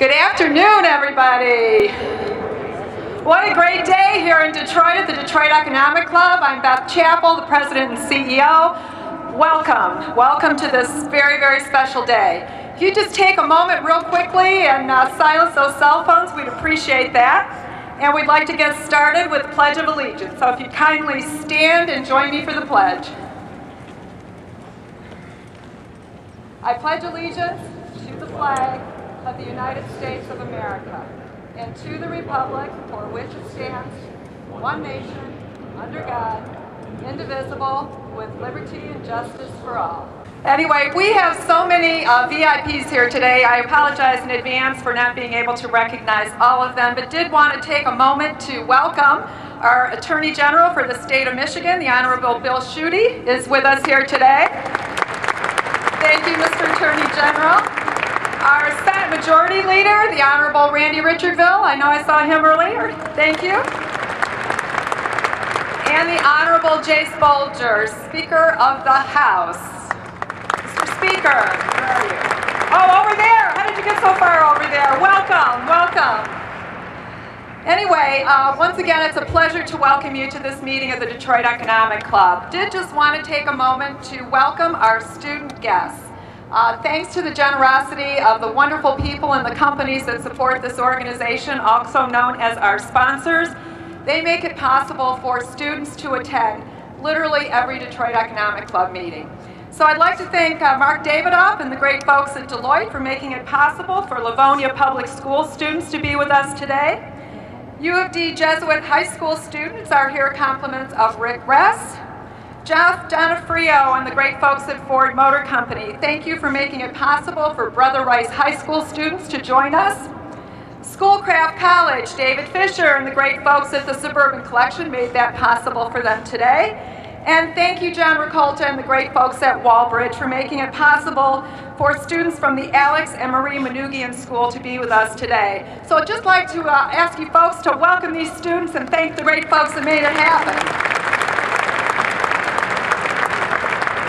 Good afternoon, everybody. What a great day here in Detroit at the Detroit Economic Club. I'm Beth Chappell, the president and CEO. Welcome. Welcome to this very, very special day. If you just take a moment real quickly and silence those cell phones, we'd appreciate that. And we'd like to get started with the Pledge of Allegiance. So if you kindly stand and join me for the pledge. I pledge allegiance to the flag of the United States of America and to the republic for which it stands, one nation, under God, indivisible, with liberty and justice for all. Anyway, we have so many VIPs here today. I apologize in advance for not being able to recognize all of them, but did want to take a moment to welcome our Attorney General for the state of Michigan, the Honorable Bill Schuette, is with us here today. Thank you, Mr. Attorney General. Our Senate Majority Leader, the Honorable Randy Richardville. I know I saw him earlier. Thank you. And the Honorable Jace Bolger, Speaker of the House. Speaker, where are you? Oh, over there. How did you get so far over there? Welcome, welcome. Anyway, once again, it's a pleasure to welcome you to this meeting of the Detroit Economic Club. Did just want to take a moment to welcome our student guests. Thanks to the generosity of the wonderful people and the companies that support this organization, also known as our sponsors, they make it possible for students to attend literally every Detroit Economic Club meeting. So I'd like to thank Mark Davidoff and the great folks at Deloitte for making it possible for Livonia Public School students to be with us today. U of D Jesuit High School students are here compliments of Rick Ress. Jeff Donofrio and the great folks at Ford Motor Company, thank you for making it possible for Brother Rice High School students to join us. Schoolcraft College, David Fisher and the great folks at the Suburban Collection made that possible for them today. And thank you, John Ricolta and the great folks at Walbridge for making it possible for students from the Alex and Marie Manoogian School to be with us today. So I'd just like to ask you folks to welcome these students and thank the great folks that made it happen.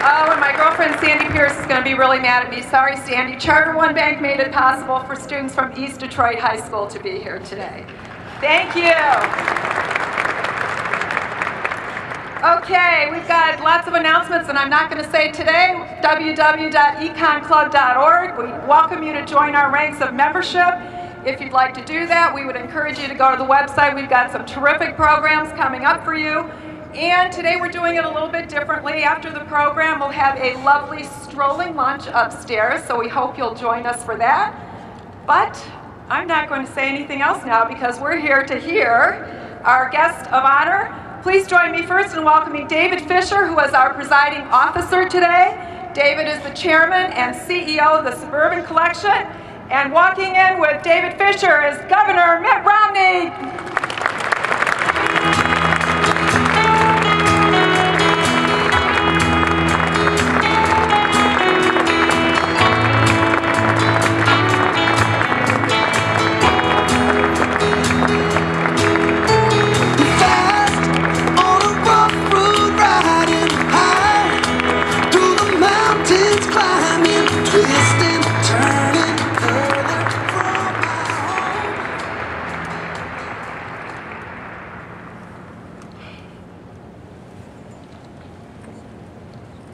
Oh, and my girlfriend Sandy Pierce is going to be really mad at me. Sorry, Sandy. Charter One Bank made it possible for students from East Detroit High School to be here today. Thank you. Okay, we've got lots of announcements, and I'm not going to say today. www.econclub.org. We welcome you to join our ranks of membership. If you'd like to do that, we would encourage you to go to the website. We've got some terrific programs coming up for you. And today we're doing it a little bit differently. After the program, we'll have a lovely strolling lunch upstairs, so we hope you'll join us for that. But I'm not going to say anything else now because we're here to hear our guest of honor. Please join me first in welcoming David Fisher, who is our presiding officer today. David is the chairman and CEO of the Suburban Collection. And walking in with David Fisher is Governor Mitt Romney.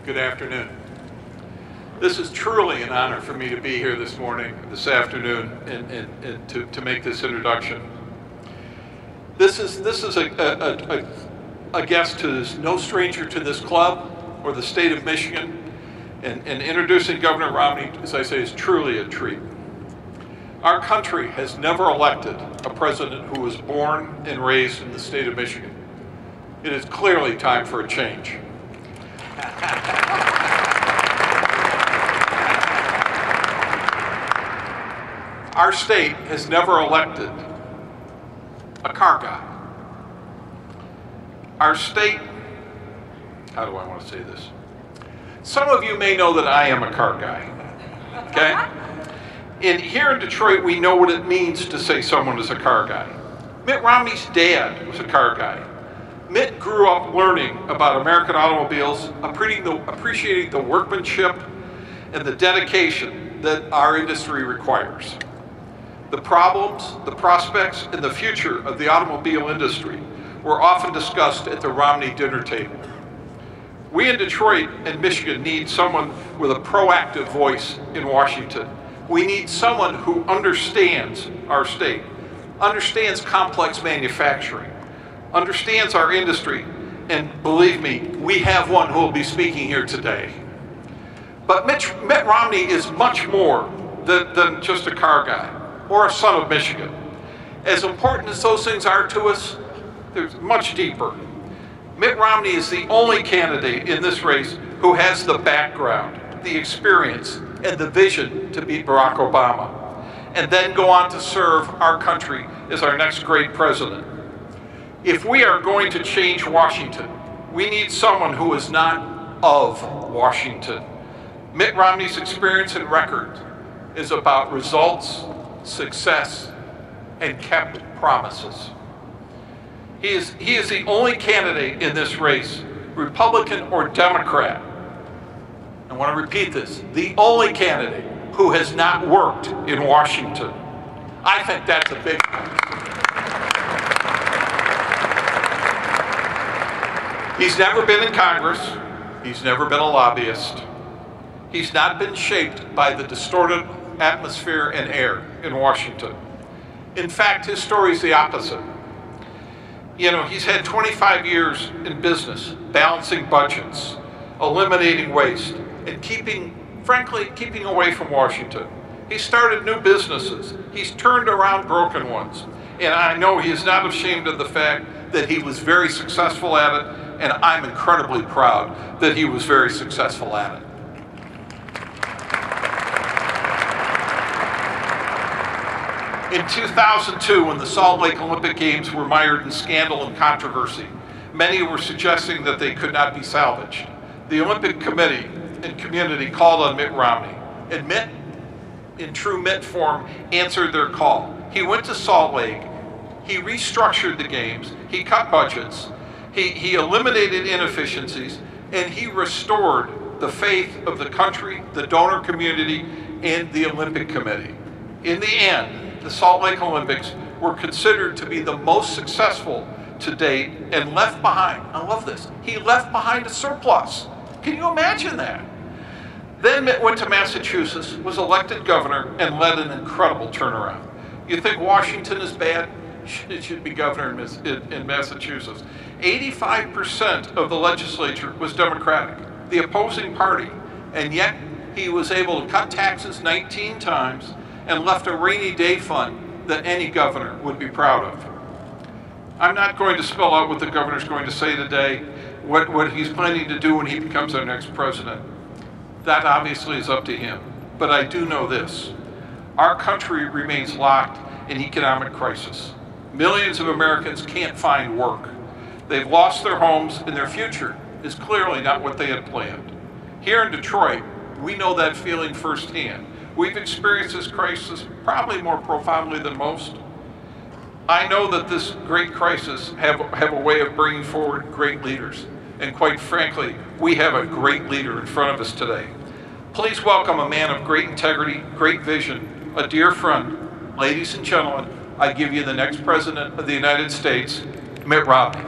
Good afternoon. This is truly an honor for me to be here this afternoon, and to make this introduction. This is a guest who is no stranger to this club or the state of Michigan, and introducing Governor Romney, as I say, is truly a treat. Our country has never elected a president who was born and raised in the state of Michigan. It is clearly time for a change. Our state has never elected a car guy. Our state, how do I want to say this? Some of you may know that I am a car guy, okay? And here in Detroit, we know what it means to say someone is a car guy. Mitt Romney's dad was a car guy. Mitt grew up learning about American automobiles, appreciating the workmanship and the dedication that our industry requires. The problems, the prospects, and the future of the automobile industry were often discussed at the Romney dinner table. We in Detroit and Michigan need someone with a proactive voice in Washington. We need someone who understands our state, understands complex manufacturing, understands our industry, and believe me, we have one who will be speaking here today. But Mitt Romney is much more than just a car guy or a son of Michigan. As important as those things are to us, they're much deeper. Mitt Romney is the only candidate in this race who has the background, the experience, and the vision to beat Barack Obama, and then go on to serve our country as our next great president. If we are going to change Washington, we need someone who is not of Washington. Mitt Romney's experience and record is about results, success, and kept promises. He is the only candidate in this race, Republican or Democrat. I want to repeat this, the only candidate who has not worked in Washington. I think that's a big one. He's never been in Congress. He's never been a lobbyist. He's not been shaped by the distorted atmosphere and air in Washington. In fact, his story is the opposite. You know, he's had 25 years in business, balancing budgets, eliminating waste, and frankly, keeping away from Washington. He started new businesses. He's turned around broken ones. And I know he is not ashamed of the fact that he was very successful at it, and I'm incredibly proud that he was very successful at it. In 2002, when the Salt Lake Olympic Games were mired in scandal and controversy, many were suggesting that they could not be salvaged. The Olympic Committee and community called on Mitt Romney, and Mitt, in true Mitt form, answered their call. He went to Salt Lake, he restructured the games, he cut budgets, he eliminated inefficiencies, and he restored the faith of the country, the donor community, and the Olympic Committee. In the end, the Salt Lake Olympics were considered to be the most successful to date and left behind, I love this, he left behind a surplus. Can you imagine that? Then Mitt went to Massachusetts, was elected governor, and led an incredible turnaround. You think Washington is bad? It should be governor in Massachusetts. 85% of the legislature was Democratic, the opposing party, and yet he was able to cut taxes 19 times and left a rainy day fund that any governor would be proud of. I'm not going to spell out what the governor's going to say today, what he's planning to do when he becomes our next president. That obviously is up to him. But I do know this. Our country remains locked in economic crisis. Millions of Americans can't find work. They've lost their homes, and their future is clearly not what they had planned. Here in Detroit, we know that feeling firsthand. We've experienced this crisis probably more profoundly than most. I know that this great crisis have a way of bringing forward great leaders. And quite frankly, we have a great leader in front of us today. Please welcome a man of great integrity, great vision, a dear friend. Ladies and gentlemen, I give you the next President of the United States, Mitt Romney.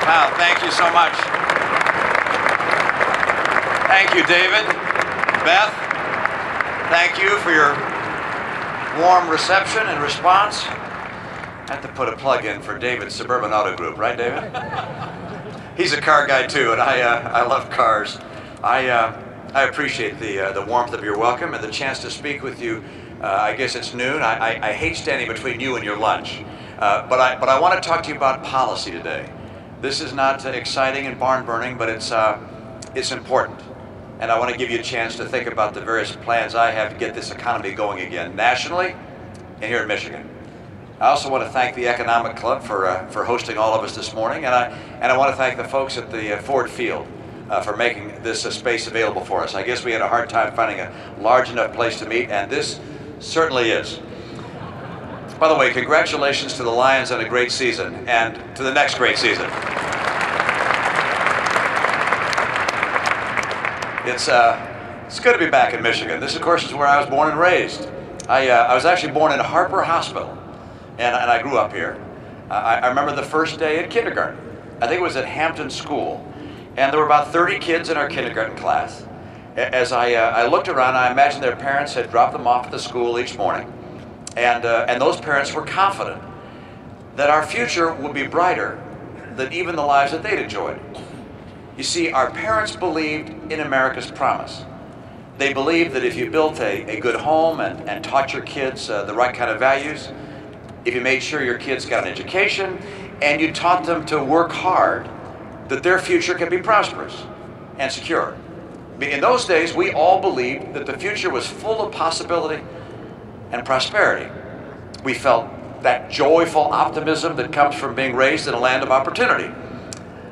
Wow, thank you so much. Thank you, David. Beth, thank you for your warm reception and response. I have to put a plug in for David's Suburban Auto Group, right, David? He's a car guy too, and I love cars. I appreciate the warmth of your welcome and the chance to speak with you. I guess it's noon. I hate standing between you and your lunch, but I want to talk to you about policy today. This is not exciting and barn burning, but it's important. And I want to give you a chance to think about the various plans I have to get this economy going again, nationally and here in Michigan. I also want to thank the Economic Club for hosting all of us this morning, and I want to thank the folks at the Ford Field for making this space available for us. I guess we had a hard time finding a large enough place to meet, and this certainly is. By the way, congratulations to the Lions on a great season, and to the next great season. It's good to be back in Michigan. This, of course, is where I was born and raised. I was actually born in Harper Hospital, and I grew up here. I remember the first day at kindergarten. I think it was at Hampton School, and there were about 30 kids in our kindergarten class. As I looked around, I imagined their parents had dropped them off at the school each morning, and those parents were confident that our future would be brighter than even the lives that they'd enjoyed. You see, our parents believed in America's promise. They believed that if you built a good home and taught your kids the right kind of values, if you made sure your kids got an education, and you taught them to work hard, that their future could be prosperous and secure. In those days, we all believed that the future was full of possibility and prosperity. We felt that joyful optimism that comes from being raised in a land of opportunity.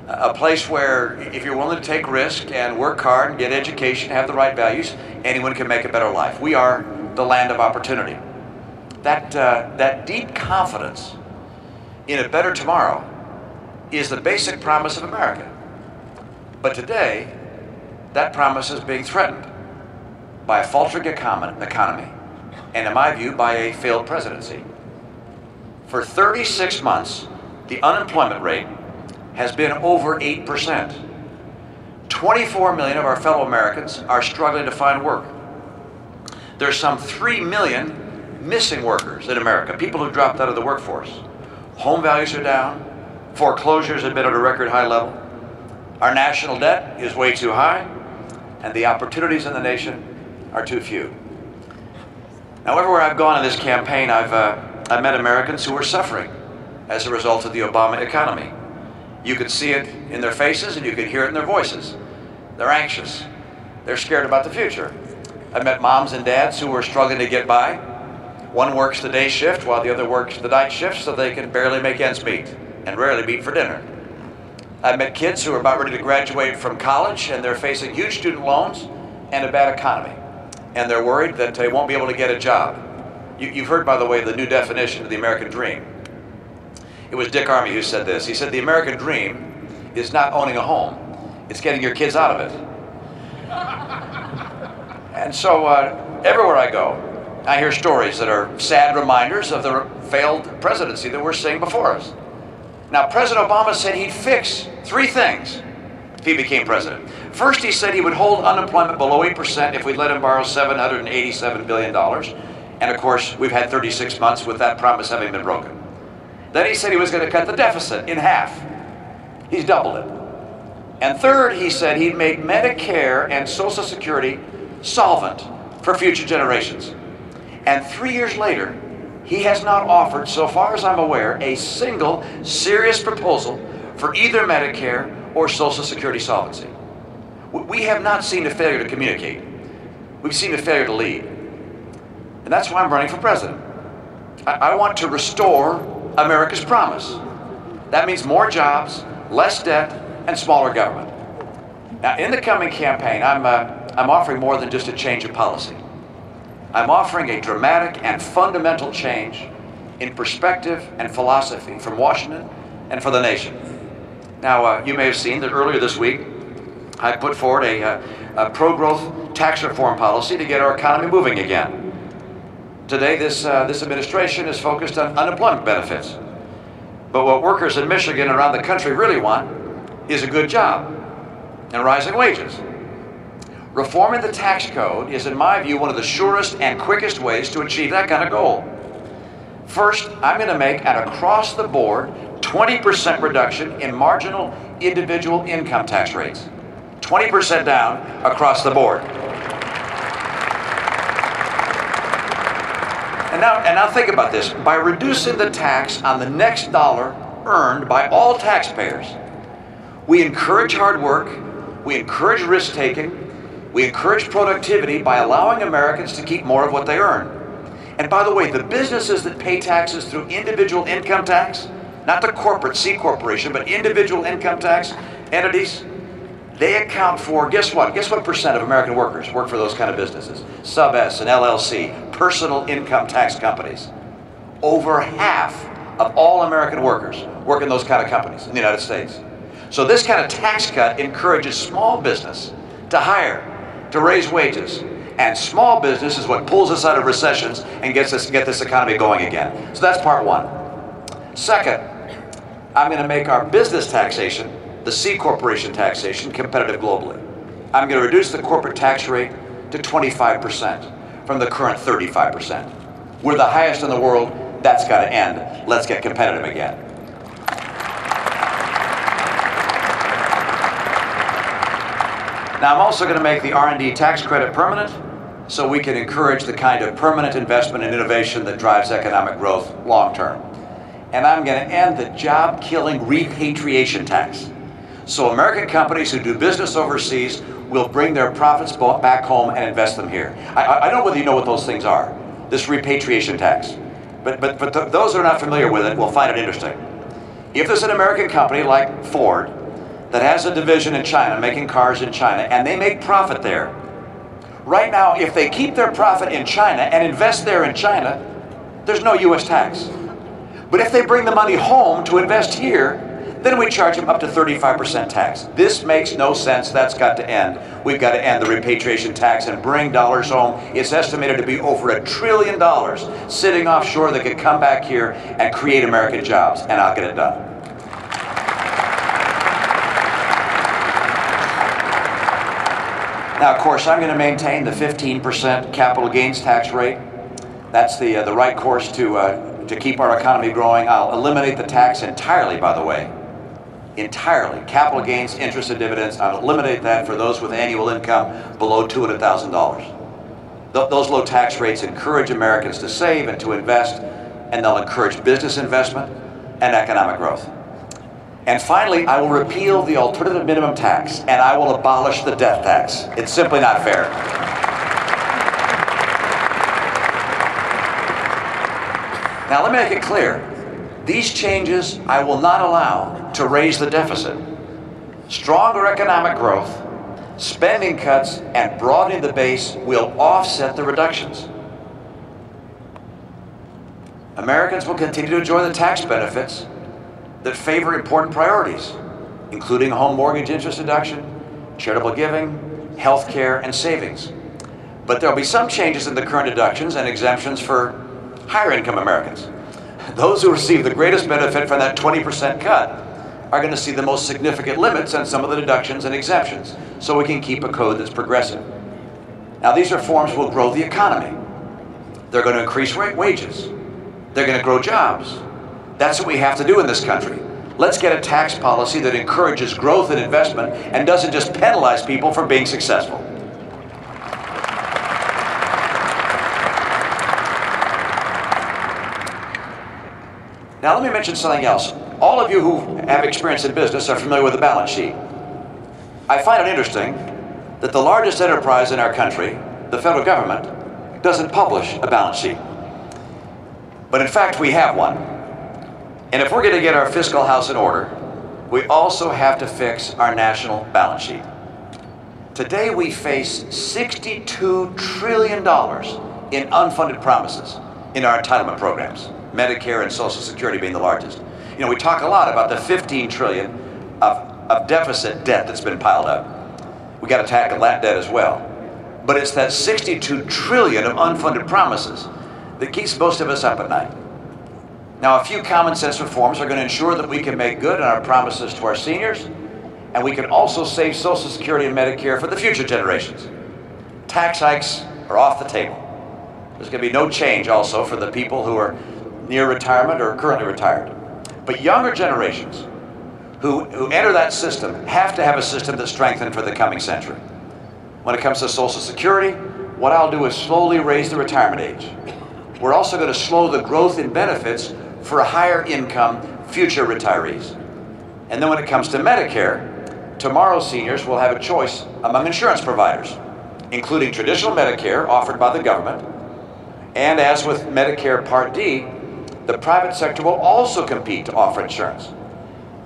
A place where if you're willing to take risk and work hard and get education, have the right values, anyone can make a better life. We are the land of opportunity. That deep confidence in a better tomorrow is the basic promise of America. But today, that promise is being threatened by a faltering economy, and in my view, by a failed presidency. For 36 months, the unemployment rate has been over 8%. 24 million of our fellow Americans are struggling to find work. There's some 3 million missing workers in America, people who dropped out of the workforce. Home values are down. Foreclosures have been at a record high level. Our national debt is way too high, and the opportunities in the nation are too few. Now, everywhere I've gone in this campaign, I've met Americans who are suffering as a result of the Obama economy. You could see it in their faces and you could hear it in their voices. They're anxious. They're scared about the future. I've met moms and dads who are struggling to get by. One works the day shift while the other works the night shift so they can barely make ends meet and rarely meet for dinner. I've met kids who are about ready to graduate from college and they're facing huge student loans and a bad economy. And they're worried that they won't be able to get a job. You've heard, by the way, the new definition of the American dream. It was Dick Armey who said this. He said, the American dream is not owning a home. It's getting your kids out of it. And so everywhere I go, I hear stories that are sad reminders of the failed presidency that we're seeing before us. Now, President Obama said he'd fix 3 things if he became president. First, he said he would hold unemployment below 8% if we'd let him borrow $787 billion. And of course, we've had 36 months with that promise having been broken. Then he said he was going to cut the deficit in half. He's doubled it. And third, he said he'd make Medicare and Social Security solvent for future generations. And 3 years later, he has not offered, so far as I'm aware, a single serious proposal for either Medicare or Social Security solvency. We have not seen a failure to communicate. We've seen a failure to lead. And that's why I'm running for president. I want to restore America's promise. That means more jobs, less debt, and smaller government. Now, in the coming campaign, I'm offering more than just a change of policy. I'm offering a dramatic and fundamental change in perspective and philosophy from Washington and for the nation. Now, you may have seen that earlier this week, I put forward a pro-growth tax reform policy to get our economy moving again. Today, this administration is focused on unemployment benefits. But what workers in Michigan and around the country really want is a good job and rising wages. Reforming the tax code is, in my view, one of the surest and quickest ways to achieve that kind of goal. First, I'm going to make an across-the-board 20% reduction in marginal individual income tax rates. 20% down across the board. And now think about this. By reducing the tax on the next dollar earned by all taxpayers, we encourage hard work, we encourage risk-taking, we encourage productivity by allowing Americans to keep more of what they earn. And by the way, the businesses that pay taxes through individual income tax, not the corporate C corporation, but individual income tax entities, they account for, guess what? Guess what percent of American workers work for those kind of businesses? Sub-S and LLC, personal income tax companies. Over half of all American workers work in those kind of companies in the United States. So this kind of tax cut encourages small business to hire to raise wages. And small business is what pulls us out of recessions and get this economy going again. So that's part one. Second, I'm going to make our business taxation, the C corporation taxation, competitive globally. I'm going to reduce the corporate tax rate to 25% from the current 35%. We're the highest in the world. That's got to end. Let's get competitive again. Now, I'm also going to make the R&D tax credit permanent so we can encourage the kind of permanent investment and innovation that drives economic growth long term. And I'm going to end the job-killing repatriation tax. So American companies who do business overseas will bring their profits back home and invest them here. I don't know whether you know what those things are, this repatriation tax. But those who are not familiar with it will find it interesting. If there's an American company like Ford that has a division in China, making cars in China, and they make profit there, right now, if they keep their profit in China and invest there in China, there's no U.S. tax. But if they bring the money home to invest here, then we charge them up to 35% tax. This makes no sense. That's got to end. We've got to end the repatriation tax and bring dollars home. It's estimated to be over $1 trillion sitting offshore that could come back here and create American jobs, and I'll get it done. Now, of course, I'm going to maintain the 15% capital gains tax rate. That's the right course to keep our economy growing. I'll eliminate the tax entirely, by the way. Entirely. Capital gains, interest, and dividends, I'll eliminate that for those with annual income below $200,000. Those low tax rates encourage Americans to save and to invest, and they'll encourage business investment and economic growth. And finally, I will repeal the alternative minimum tax, and I will abolish the death tax. It's simply not fair. Now, let me make it clear. These changes I will not allow to raise the deficit. Stronger economic growth, spending cuts, and broadening the base will offset the reductions. Americans will continue to enjoy the tax benefits that favor important priorities, including home mortgage interest deduction, charitable giving, health care, and savings. But there'll be some changes in the current deductions and exemptions for higher income Americans. Those who receive the greatest benefit from that 20% cut are going to see the most significant limits on some of the deductions and exemptions, so we can keep a code that's progressive. Now, these reforms will grow the economy. They're going to increase wages. They're going to grow jobs. That's what we have to do in this country. Let's get a tax policy that encourages growth and investment and doesn't just penalize people for being successful. Now, let me mention something else. All of you who have experience in business are familiar with the balance sheet. I find it interesting that the largest enterprise in our country, the federal government, doesn't publish a balance sheet. But in fact, we have one. And if we're going to get our fiscal house in order, we also have to fix our national balance sheet. Today, we face $62 trillion in unfunded promises in our entitlement programs, Medicare and Social Security being the largest. You know, we talk a lot about the $15 trillion of deficit debt that's been piled up. We got to tackle that debt as well. But it's that $62 trillion of unfunded promises that keeps most of us up at night. Now, a few common sense reforms are going to ensure that we can make good on our promises to our seniors, and we can also save Social Security and Medicare for the future generations. Tax hikes are off the table. There's going to be no change also for the people who are near retirement or currently retired. But younger generations who enter that system have to have a system that's strengthened for the coming century. When it comes to Social Security, what I'll do is slowly raise the retirement age. We're also going to slow the growth in benefits for higher income future retirees. And then when it comes to Medicare, tomorrow's seniors will have a choice among insurance providers, including traditional Medicare offered by the government. And as with Medicare Part D, the private sector will also compete to offer insurance.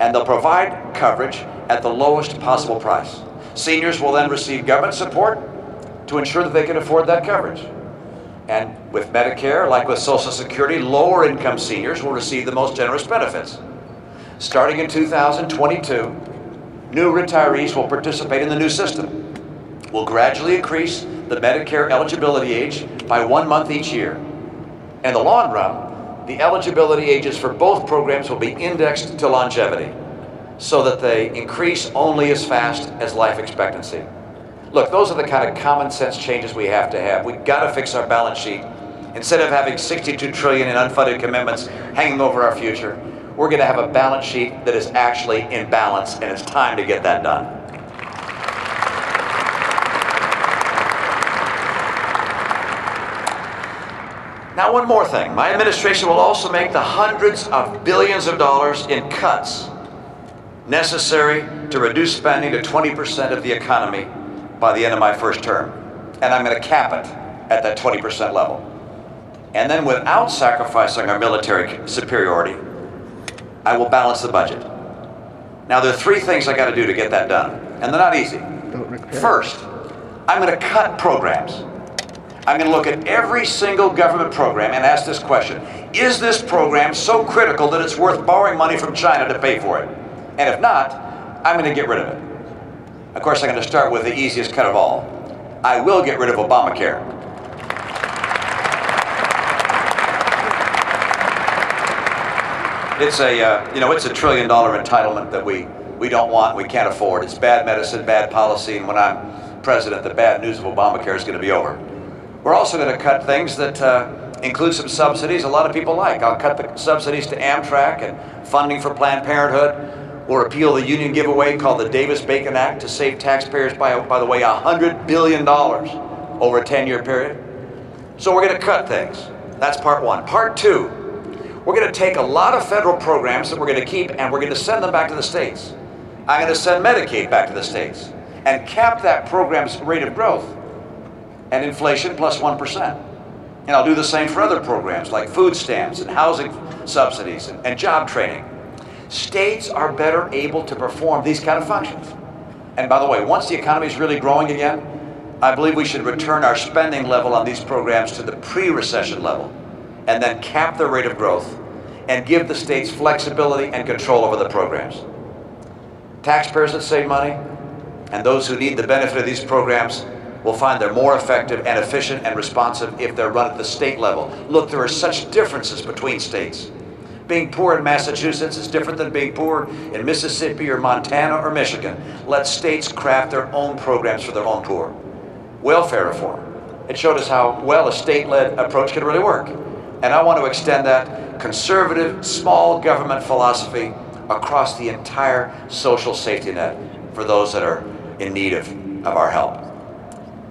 And they'll provide coverage at the lowest possible price. Seniors will then receive government support to ensure that they can afford that coverage. And with Medicare, like with Social Security, lower income seniors will receive the most generous benefits. Starting in 2022, new retirees will participate in the new system. We'll gradually increase the Medicare eligibility age by 1 month each year. In the long run, the eligibility ages for both programs will be indexed to longevity so that they increase only as fast as life expectancy. Look, those are the kind of common sense changes we have to have. We've got to fix our balance sheet. Instead of having $62 trillion in unfunded commitments hanging over our future, we're going to have a balance sheet that is actually in balance, and it's time to get that done. Now, one more thing. My administration will also make the hundreds of billions of dollars in cuts necessary to reduce spending to 20% of the economy by the end of my first term. And I'm going to cap it at that 20% level. And then, without sacrificing our military superiority, I will balance the budget. Now, there are 3 things I got to do to get that done, and they're not easy. First, I'm going to cut programs. I'm going to look at every single government program and ask this question: is this program so critical that it's worth borrowing money from China to pay for it? And if not, I'm going to get rid of it. Of course, I'm going to start with the easiest cut of all. I will get rid of Obamacare. It's a $1 trillion entitlement that we don't want, we can't afford. It's bad medicine, bad policy, and when I'm president, the bad news of Obamacare is going to be over. We're also going to cut things that include some subsidies a lot of people like. I'll cut the subsidies to Amtrak and funding for Planned Parenthood. We'll repeal the union giveaway called the Davis-Bacon Act to save taxpayers, by the way, $100 billion over a 10-year period. So we're going to cut things. That's part 1. Part 2. We're going to take a lot of federal programs that we're going to keep and we're going to send them back to the states. I'm going to send Medicaid back to the states and cap that program's rate of growth and inflation plus 1%. And I'll do the same for other programs like food stamps and housing subsidies and job training. States are better able to perform these kind of functions. And by the way, once the economy is really growing again, I believe we should return our spending level on these programs to the pre-recession level, and then cap the rate of growth and give the states flexibility and control over the programs. Taxpayers that save money and those who need the benefit of these programs will find they're more effective and efficient and responsive if they're run at the state level. Look, there are such differences between states. Being poor in Massachusetts is different than being poor in Mississippi or Montana or Michigan. Let states craft their own programs for their own poor. Welfare reform. It showed us how well a state-led approach can really work. And I want to extend that conservative, small government philosophy across the entire social safety net for those that are in need of our help.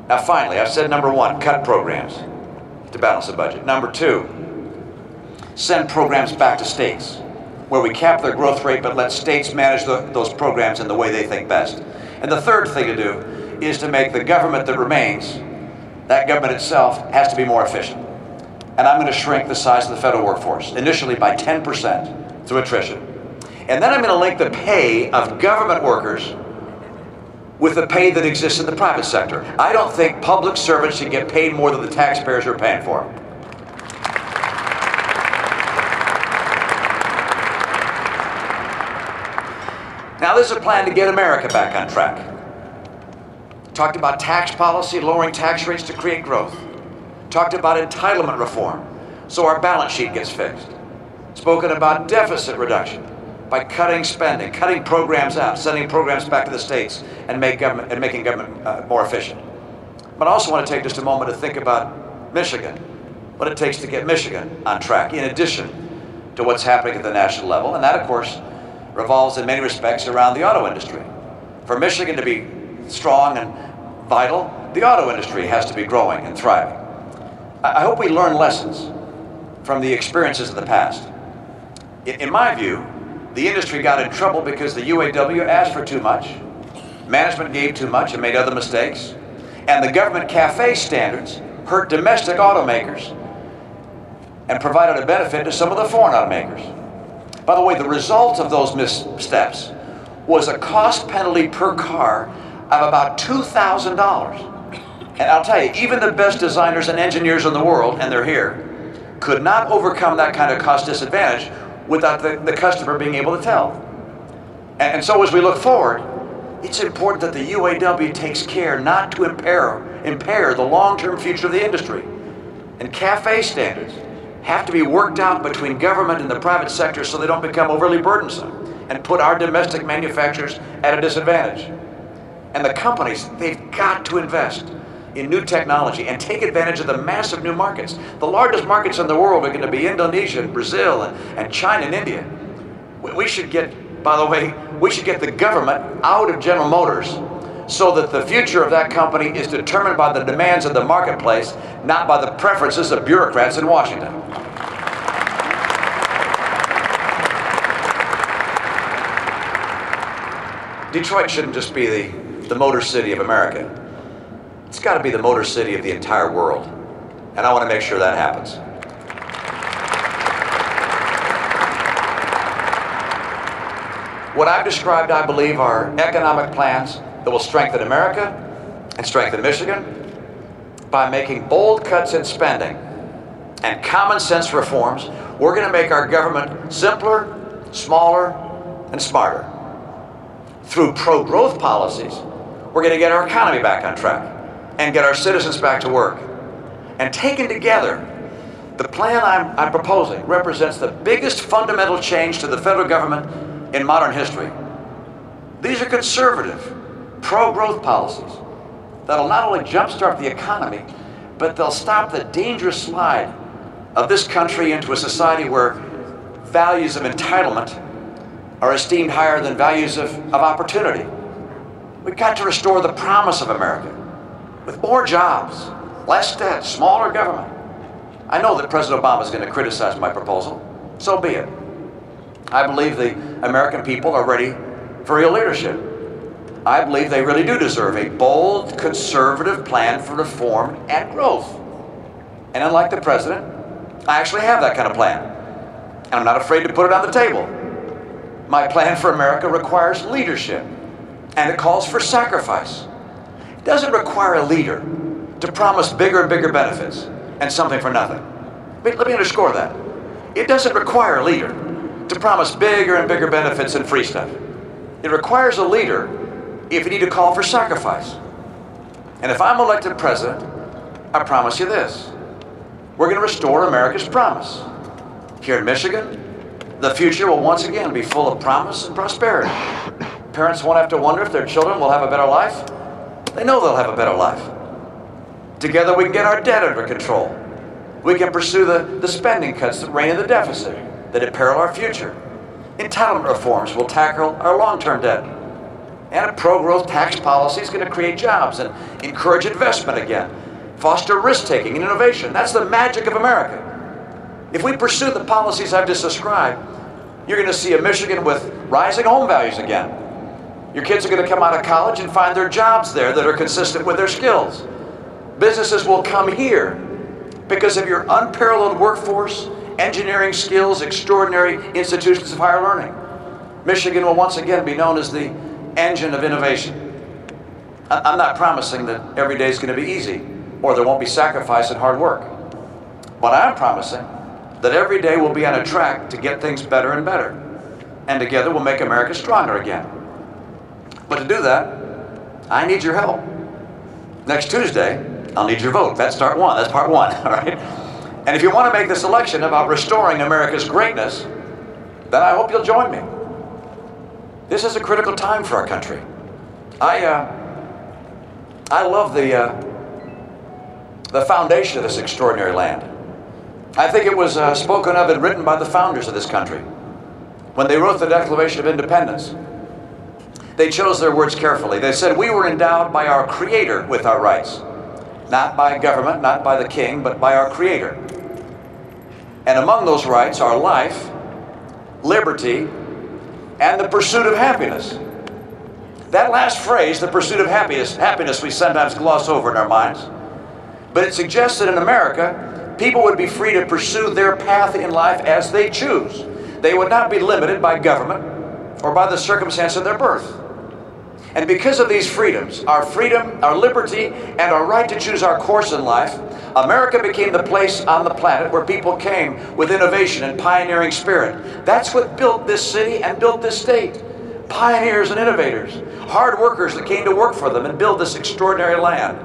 Now finally, I've said number 1, cut programs to balance the budget. Number 2, send programs back to states where we cap their growth rate but let states manage those programs in the way they think best. And the third thing to do is to make the government that remains, that government itself, has to be more efficient. And I'm going to shrink the size of the federal workforce, initially by 10% through attrition. And then I'm going to link the pay of government workers with the pay that exists in the private sector. I don't think public servants should get paid more than the taxpayers are paying for them. Now, this is a plan to get America back on track. Talked about tax policy, lowering tax rates to create growth. Talked about entitlement reform, so our balance sheet gets fixed. Spoken about deficit reduction by cutting spending, cutting programs out, sending programs back to the states, and making government more efficient. But I also want to take just a moment to think about Michigan, what it takes to get Michigan on track, in addition to what's happening at the national level. And that, of course, revolves in many respects around the auto industry. For Michigan to be strong and vital, the auto industry has to be growing and thriving. I hope we learn lessons from the experiences of the past. In my view, the industry got in trouble because the UAW asked for too much, management gave too much and made other mistakes, and the government CAFE standards hurt domestic automakers and provided a benefit to some of the foreign automakers. By the way, the result of those missteps was a cost penalty per car of about $2,000. And I'll tell you, even the best designers and engineers in the world, and they're here, could not overcome that kind of cost disadvantage without the customer being able to tell. And so as we look forward, it's important that the UAW takes care not to impair the long-term future of the industry. And CAFE standards have to be worked out between government and the private sector so they don't become overly burdensome and put our domestic manufacturers at a disadvantage. And the companies, they've got to invest in new technology and take advantage of the massive new markets. The largest markets in the world are going to be Indonesia and Brazil and China and India. We should get, by the way, we should get the government out of General Motors so that the future of that company is determined by the demands of the marketplace, not by the preferences of bureaucrats in Washington. Detroit shouldn't just be the motor city of America. It's got to be the motor city of the entire world. And I want to make sure that happens. What I've described, I believe, are economic plans that will strengthen America and strengthen Michigan by making bold cuts in spending and common sense reforms. We're going to make our government simpler, smaller, and smarter. Through pro-growth policies, we're going to get our economy back on track and get our citizens back to work. And taken together, the plan I'm proposing represents the biggest fundamental change to the federal government in modern history. These are conservative, pro-growth policies that'll not only jumpstart the economy, but they'll stop the dangerous slide of this country into a society where values of entitlement are esteemed higher than values of opportunity. We've got to restore the promise of America with more jobs, less debt, smaller government. I know that President Obama is going to criticize my proposal. So be it. I believe the American people are ready for real leadership. I believe they really do deserve a bold, conservative plan for reform and growth. And unlike the president, I actually have that kind of plan. And I'm not afraid to put it on the table. My plan for America requires leadership, and it calls for sacrifice. It doesn't require a leader to promise bigger and bigger benefits and something for nothing. Let me underscore that. It doesn't require a leader to promise bigger and bigger benefits and free stuff. It requires a leader if you need to call for sacrifice. And if I'm elected president, I promise you this. We're going to restore America's promise. Here in Michigan, the future will once again be full of promise and prosperity. Parents won't have to wonder if their children will have a better life. They know they'll have a better life. Together we can get our debt under control. We can pursue the spending cuts that rein in the deficit, that imperil our future. Entitlement reforms will tackle our long-term debt. And a pro-growth tax policy is going to create jobs and encourage investment again, foster risk-taking and innovation. That's the magic of America. If we pursue the policies I've just described, you're going to see a Michigan with rising home values again. Your kids are going to come out of college and find their jobs there that are consistent with their skills. Businesses will come here because of your unparalleled workforce, engineering skills, extraordinary institutions of higher learning. Michigan will once again be known as the engine of innovation. I'm not promising that every day is going to be easy or there won't be sacrifice and hard work. But I am promising that every day we'll be on a track to get things better and better. And together we'll make America stronger again. But to do that, I need your help. Next Tuesday, I'll need your vote. That's part one, all right? And if you want to make this election about restoring America's greatness, then I hope you'll join me. This is a critical time for our country. I love the foundation of this extraordinary land. I think it was spoken of and written by the founders of this country. When they wrote the Declaration of Independence, they chose their words carefully. They said, we were endowed by our Creator with our rights. Not by government, not by the king, but by our Creator. And among those rights are life, liberty, and the pursuit of happiness. That last phrase, the pursuit of happiness we sometimes gloss over in our minds. But it suggests that in America, people would be free to pursue their path in life as they choose. They would not be limited by government or by the circumstance of their birth. And because of these freedoms, our freedom, our liberty, and our right to choose our course in life, America became the place on the planet where people came with innovation and pioneering spirit. That's what built this city and built this state. pioneers and innovators, hard workers that came to work for them and build this extraordinary land.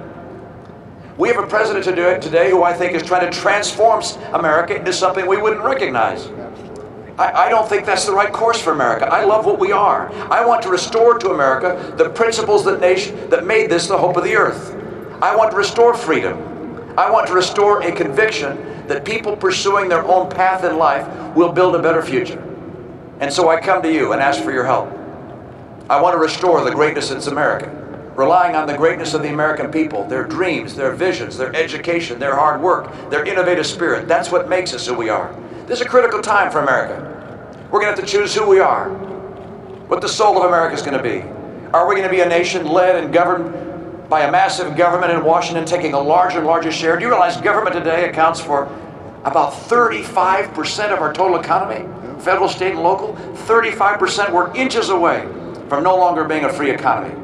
We have a president today who I think is trying to transform America into something we wouldn't recognize. I don't think that's the right course for America. I love what we are. I want to restore to America the principles that made this the hope of the earth. I want to restore freedom. I want to restore a conviction that people pursuing their own path in life will build a better future. And so I come to you and ask for your help. I want to restore the greatness that's America, relying on the greatness of the American people, their dreams, their visions, their education, their hard work, their innovative spirit. That's what makes us who we are. This is a critical time for America. We're going to have to choose who we are, what the soul of America is going to be. Are we going to be a nation led and governed by a massive government in Washington taking a larger and larger share? Do you realize government today accounts for about 35% of our total economy? Federal, state, and local? 35%. We're inches away from no longer being a free economy.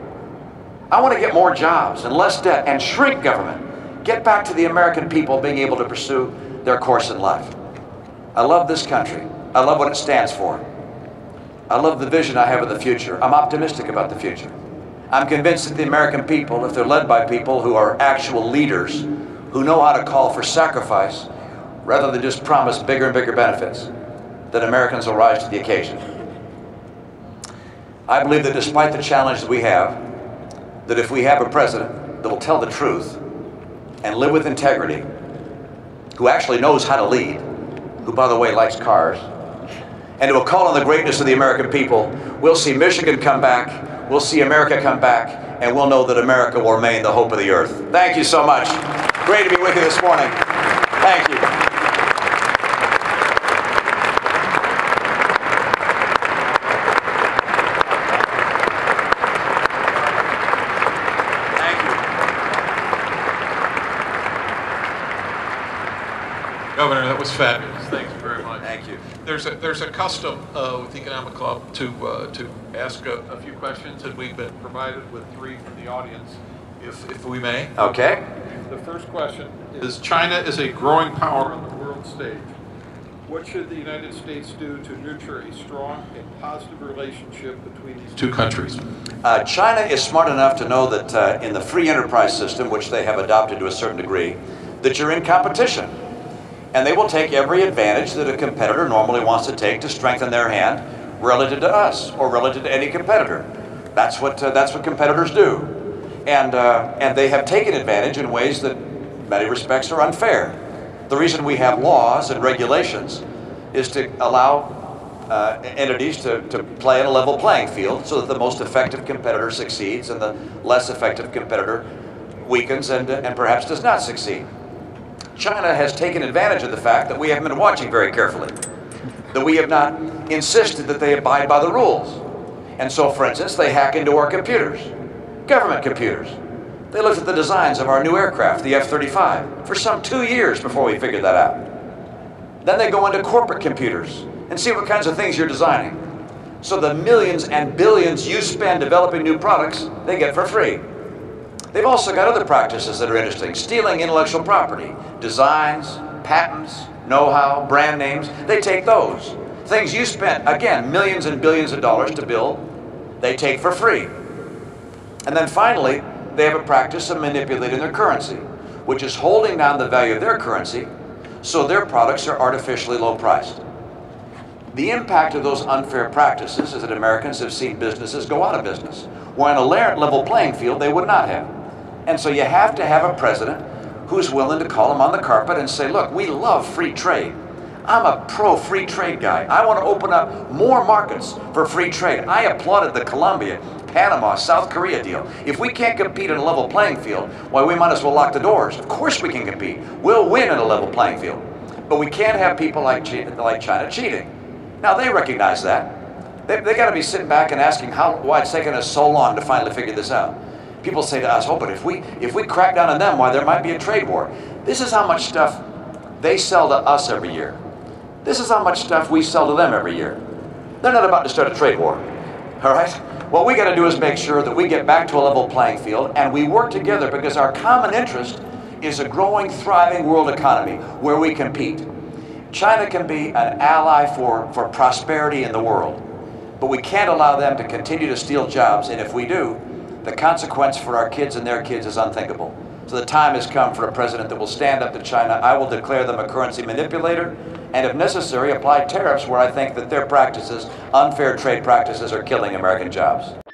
I want to get more jobs and less debt and shrink government. Get back to the American people being able to pursue their course in life. I love this country. I love what it stands for. I love the vision I have of the future. I'm optimistic about the future. I'm convinced that the American people, if they're led by people who are actual leaders, who know how to call for sacrifice, rather than just promise bigger and bigger benefits, that Americans will rise to the occasion. I believe that despite the challenge that we have, that if we have a president that will tell the truth and live with integrity, who actually knows how to lead, who, by the way, likes cars, and who will call on the greatness of the American people, we'll see Michigan come back, we'll see America come back, and we'll know that America will remain the hope of the earth. Thank you so much. Great to be with you this morning. Thank you. Governor, that was fabulous. Thank you very much. Thank you. There's a custom with the Economic Club to ask a few questions, and we've been provided with 3 from the audience, if we may. Okay. The first question is, China is a growing power on the world stage. What should the United States do to nurture a strong and positive relationship between these 2 countries? China is smart enough to know that in the free enterprise system, which they have adopted to a certain degree, that you're in competition. And they will take every advantage that a competitor normally wants to take to strengthen their hand relative to us or relative to any competitor. That's what competitors do. And they have taken advantage in ways that in many respects are unfair. The reason we have laws and regulations is to allow entities to play in a level playing field so that the most effective competitor succeeds and the less effective competitor weakens and perhaps does not succeed. China has taken advantage of the fact that we haven't been watching very carefully, that we have not insisted that they abide by the rules. And so, for instance, they hack into our computers, government computers. They looked at the designs of our new aircraft, the F-35, for some 2 years before we figured that out. Then they go into corporate computers and see what kinds of things you're designing. So the millions and billions you spend developing new products, they get for free. They've also got other practices that are interesting. Stealing intellectual property, designs, patents, know-how, brand names. They take those. Things you spent, again, millions and billions of dollars to build, they take for free. And then finally, they have a practice of manipulating their currency, which is holding down the value of their currency so their products are artificially low priced. The impact of those unfair practices is that Americans have seen businesses go out of business, where on a level playing field they would not have. And so you have to have a president who's willing to call them on the carpet and say, look, we love free trade. I'm a pro-free trade guy. I want to open up more markets for free trade. I applauded the Colombia, Panama, South Korea deal. If we can't compete in a level playing field, why, we might as well lock the doors. Of course we can compete. We'll win in a level playing field. But we can't have people like China cheating. Now, they recognize that. They got to be sitting back and asking why it's taken us so long to finally figure this out. People say to us, oh, but if we crack down on them, why, there might be a trade war. This is how much stuff they sell to us every year. This is how much stuff we sell to them every year. They're not about to start a trade war, all right? What we got to do is make sure that we get back to a level playing field and we work together, because our common interest is a growing, thriving world economy where we compete. China can be an ally for prosperity in the world. But we can't allow them to continue to steal jobs, and if we do, the consequence for our kids and their kids is unthinkable. So the time has come for a president that will stand up to China. I will declare them a currency manipulator, and if necessary, apply tariffs where I think that their practices, unfair trade practices, are killing American jobs.